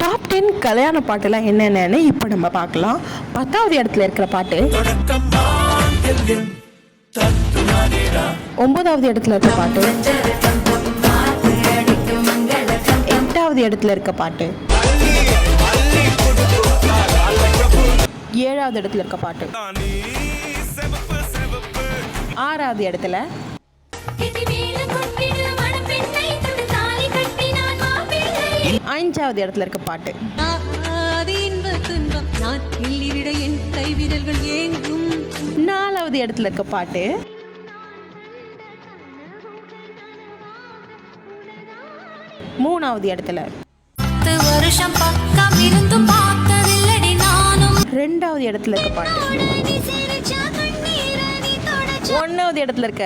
Top 10 கல்யாண பாட்டுலாம் என்னென்னு இப்போ நம்ம பார்க்கலாம். 10வது இடத்துல இருக்கிற பாட்டு, 9வது இடத்துல இருக்க பாட்டு, 8வது இடத்துல இருக்க பாட்டு, 7வது இடத்துல இருக்க பாட்டு, 6வது இடத்துல, 5வது இடத்துல இருக்க பாட்டு, 4வது இடத்துல இருக்க பாட்டு, 3வது இடத்துல, 2வது இடத்துல இருக்க பாட்டு, 1வது இடத்துல இருக்க,